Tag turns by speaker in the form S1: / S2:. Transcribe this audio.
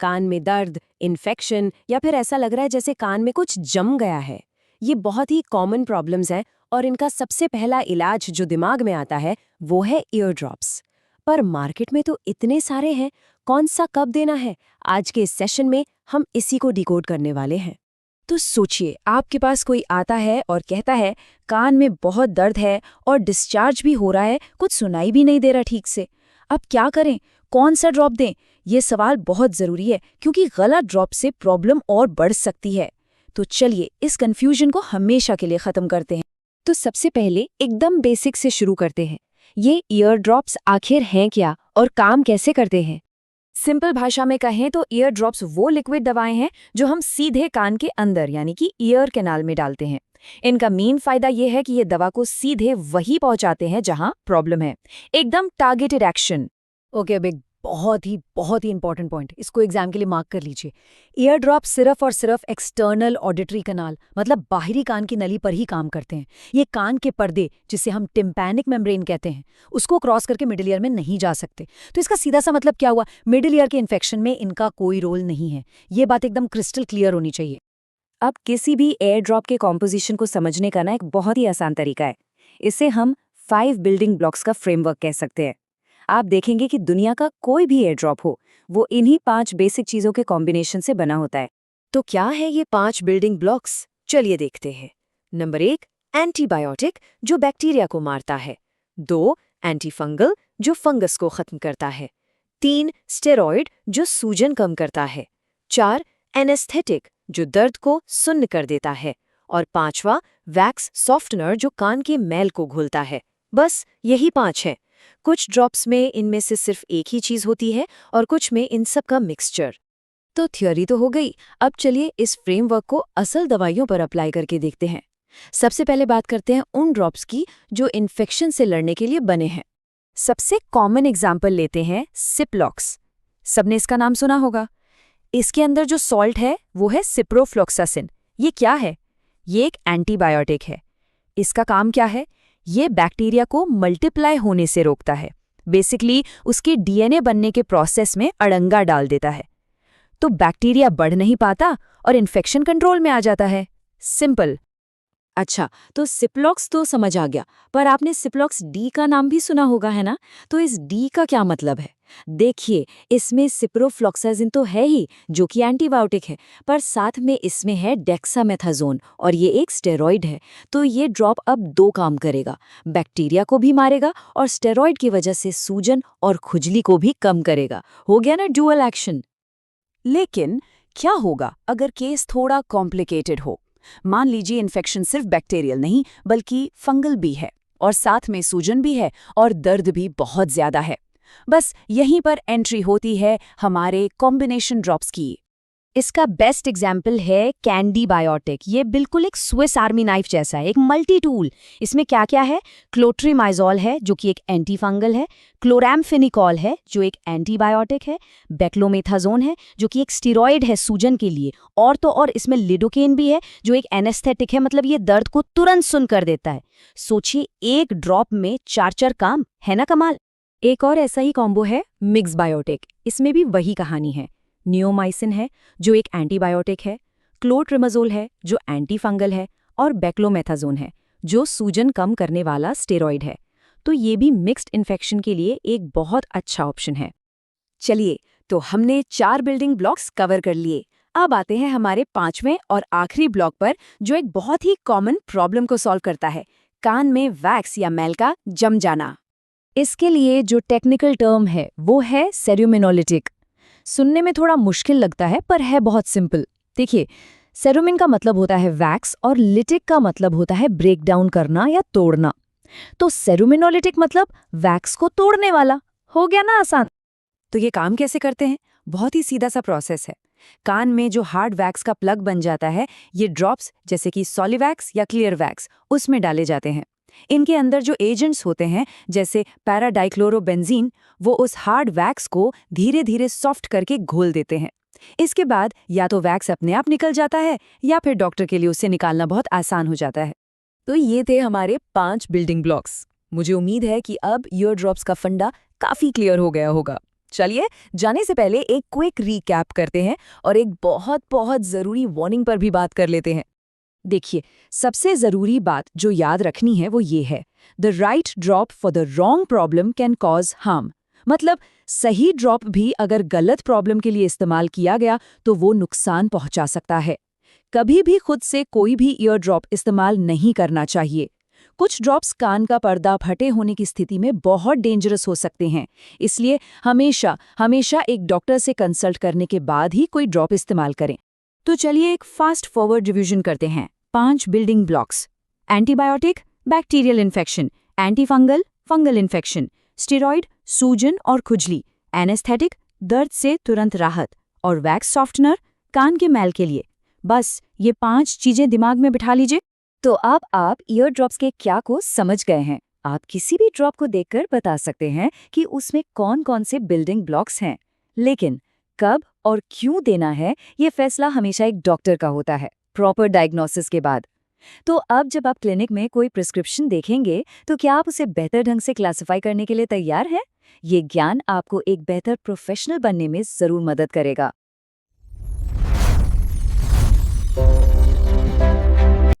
S1: कान में दर्द, इन्फेक्शन या फिर ऐसा लग रहा है जैसे कान में कुछ जम गया है। ये बहुत ही कॉमन प्रॉब्लम्स हैं और इनका सबसे पहला इलाज जो दिमाग में आता है वो है ईयर ड्रॉप्स। पर मार्केट में तो इतने सारे हैं, कौन सा कब देना है? आज के इस सेशन में हम इसी को डिकोड करने वाले हैं। तो सोचिए, आपके पास कोई आता है और कहता है कान में बहुत दर्द है और डिस्चार्ज भी हो रहा है, कुछ सुनाई भी नहीं दे रहा ठीक से। अब क्या करें, कौन सा ड्रॉप दें? ये सवाल बहुत ज़रूरी है क्योंकि गलत ड्रॉप से प्रॉब्लम और बढ़ सकती है। तो चलिए इस कन्फ्यूजन को हमेशा के लिए ख़त्म करते हैं। तो सबसे पहले एकदम बेसिक से शुरू करते हैं। ये ईयर ड्रॉप्स आखिर हैं क्या और काम कैसे करते हैं? सिंपल भाषा में कहें तो ईयर ड्रॉप्स वो लिक्विड दवाएं हैं जो हम सीधे कान के अंदर यानी कि ईयर कैनाल में डालते हैं। इनका मेन फायदा ये है कि ये दवा को सीधे वही पहुंचाते हैं जहां प्रॉब्लम है, एकदम टारगेटेड एक्शन। ओके बिग, बहुत ही इंपॉर्टेंट पॉइंट, इसको एग्जाम के लिए मार्क कर लीजिए। ईयर ड्रॉप सिर्फ और सिर्फ एक्सटर्नल ऑडिटरी कनाल मतलब बाहरी कान की नली पर ही काम करते हैं। ये कान के पर्दे, जिसे हम टिम्पैनिक मेम्ब्रेन कहते हैं, उसको क्रॉस करके मिडिल ईयर में नहीं जा सकते। तो इसका सीधा सा मतलब क्या हुआ? मिडिल ईयर के इन्फेक्शन में इनका कोई रोल नहीं है। ये बात एकदम क्रिस्टल क्लियर होनी चाहिए। अब किसी भी एयर ड्रॉप के कॉम्पोजिशन को समझने का एक बहुत ही आसान तरीका है। इसे हम 5 बिल्डिंग ब्लॉक्स का फ्रेमवर्क कह सकते हैं। आप देखेंगे कि दुनिया का कोई भी एयर ड्रॉप हो, वो इन्हीं 5 बेसिक चीजों के कॉम्बिनेशन से बना होता है। तो क्या है ये 5 बिल्डिंग ब्लॉक्स? चलिए देखते हैं। नंबर 1, एंटीबायोटिक जो बैक्टीरिया को मारता है। 2, एंटीफंगल जो फंगस को खत्म करता है। 3, स्टेरॉइड जो सूजन कम करता है। 4, एनेस्थेटिक जो दर्द को सुन्न कर देता है। और 5वां, वैक्स सॉफ्टनर जो कान के मैल को घोलता है। बस यही 5 है। कुछ ड्रॉप्स में इनमें से सिर्फ एक ही चीज होती है और कुछ में इन सब का मिक्सचर। तो थ्योरी तो हो गई, अब चलिए इस फ्रेमवर्क को असल दवाइयों पर अप्लाई करके देखते हैं। सबसे पहले बात करते हैं उन ड्रॉप्स की जो इन्फेक्शन से लड़ने के लिए बने हैं। सबसे कॉमन एग्जाम्पल लेते हैं सिप्लॉक्स। सबने इसका नाम सुना होगा। इसके अंदर जो सॉल्ट है वो है सिप्रोफ्लॉक्सासिन। ये क्या है? ये एक एंटीबायोटिक है। इसका काम क्या है? ये बैक्टीरिया को मल्टीप्लाई होने से रोकता है। बेसिकली उसके डीएनए बनने के प्रोसेस में अड़ंगा डाल देता है। तो बैक्टीरिया बढ़ नहीं पाता और इन्फेक्शन कंट्रोल में आ जाता है। सिंपल। अच्छा, तो सिप्लॉक्स तो समझ आ गया, पर आपने सिप्लॉक्स डी का नाम भी सुना होगा, है ना? तो इस डी का क्या मतलब है? देखिए, इसमें सिप्रोफ्लॉक्सासिन तो है ही जो कि एंटीबायोटिक है, पर साथ में इसमें है डेक्सामेथाजोन और ये एक स्टेरॉइड है। तो ये ड्रॉप अब 2 काम करेगा, बैक्टीरिया को भी मारेगा और स्टेरॉइड की वजह से सूजन और खुजली को भी कम करेगा। हो गया ना डुअल एक्शन। लेकिन क्या होगा अगर केस थोड़ा कॉम्प्लिकेटेड हो? मान लीजिए इन्फेक्शन सिर्फ बैक्टीरियल नहीं बल्कि फंगल भी है और साथ में सूजन भी है और दर्द भी बहुत ज्यादा है। बस यहीं पर एंट्री होती है हमारे कॉम्बिनेशन ड्रॉप्स की। इसका बेस्ट एग्जाम्पल है कैंडी बायोटिक। ये बिल्कुल एक स्विस आर्मी नाइफ जैसा है, एक मल्टी टूल। इसमें क्या क्या है? क्लोट्रीमाइजोल है जो कि एक एंटीफंगल है, क्लोरामफेनिकॉल है जो एक एंटीबायोटिक है, बेक्लोमेथाजोन है जो कि एक स्टीरॉयड है सूजन के लिए, और तो और इसमें लिडोकेन भी है जो एक एनेस्थेटिक है, मतलब ये दर्द को तुरंत सुन्न कर देता है। सोचिए, एक ड्रॉप में 4 काम, है ना कमाल? एक और ऐसा ही कॉम्बो है मिक्स बायोटिक। इसमें भी वही कहानी है। नियोमाइसिन है जो एक एंटीबायोटिक है, क्लोट्रिमाजोल है जो एंटीफंगल है, और बेक्लोमेथाजोन है जो सूजन कम करने वाला स्टेरॉइड है। तो ये भी मिक्स्ड इन्फेक्शन के लिए एक बहुत अच्छा ऑप्शन है। चलिए, तो हमने 4 बिल्डिंग ब्लॉक्स कवर कर लिए। अब आते हैं हमारे 5वें और आखिरी ब्लॉक पर जो एक बहुत ही कॉमन प्रॉब्लम को सॉल्व करता है, कान में वैक्स या मैल का जम जाना। इसके लिए जो टेक्निकल टर्म है वो है सेरुमिनोलिटिक। सुनने में थोड़ा मुश्किल लगता है पर है बहुत सिंपल। देखिए, सेरुमिन का मतलब होता है वैक्स और लिटिक का मतलब होता है ब्रेक डाउन करना या तोड़ना। तो सेरुमिनोलिटिक मतलब वैक्स को तोड़ने वाला। हो गया ना आसान? तो ये काम कैसे करते हैं? बहुत ही सीधा सा प्रोसेस है। कान में जो हार्ड वैक्स का प्लग बन जाता है, ये ड्रॉप्स जैसे कि सॉलिवैक्स या क्लियर वैक्स उसमें डाले जाते हैं। इनके अंदर जो एजेंट्स होते हैं जैसे पैराडाइक्लोरोबेंजीन, वो उस हार्ड वैक्स को धीरे धीरे सॉफ्ट करके घोल देते हैं। इसके बाद या तो वैक्स अपने आप निकल जाता है या फिर डॉक्टर के लिए उसे निकालना बहुत आसान हो जाता है। तो ये थे हमारे 5 बिल्डिंग ब्लॉक्स। मुझे उम्मीद है कि अब ईयर ड्रॉप्स का फंडा काफी क्लियर हो गया होगा।
S2: चलिए, जाने से पहले एक क्विक रीकैप करते हैं और एक बहुत बहुत ज़रूरी वार्निंग पर भी बात कर लेते हैं।
S1: देखिए, सबसे ज़रूरी बात जो याद रखनी है वो ये है, the right drop for the wrong problem can cause harm. मतलब सही ड्रॉप भी अगर गलत प्रॉब्लम के लिए इस्तेमाल किया गया तो वो नुकसान पहुंचा सकता है। कभी भी खुद से कोई भी ईयर ड्रॉप इस्तेमाल नहीं करना चाहिए। कुछ ड्रॉप्स कान का पर्दा फटे होने की स्थिति में बहुत डेंजरस हो सकते हैं, इसलिए हमेशा हमेशा एक डॉक्टर से कंसल्ट करने के बाद ही कोई ड्रॉप इस्तेमाल करें। तो चलिए एक फास्ट फॉरवर्ड रिवीजन करते हैं। 5 building blocks: antibiotic, bacterial infection; antifungal, fungal infection; steroid, सूजन और खुजली; एनेस्थेटिक, दर्द से तुरंत राहत; और वैक्स सॉफ्टनर, कान के मैल के लिए। बस ये 5 चीजें दिमाग में बिठा लीजिए। तो अब आप ईयर ड्रॉप्स के क्या को समझ गए हैं। आप किसी भी ड्रॉप को देखकर बता सकते हैं कि उसमें कौन कौन से बिल्डिंग ब्लॉक्स हैं। लेकिन कब और क्यों देना है, ये फैसला हमेशा एक डॉक्टर का होता है, प्रॉपर डायग्नोसिस के बाद। तो अब जब आप क्लिनिक में कोई प्रिस्क्रिप्शन देखेंगे तो क्या आप उसे बेहतर ढंग से क्लासिफाई करने के लिए तैयार हैं? ये ज्ञान आपको एक बेहतर प्रोफेशनल बनने में जरूर मदद करेगा।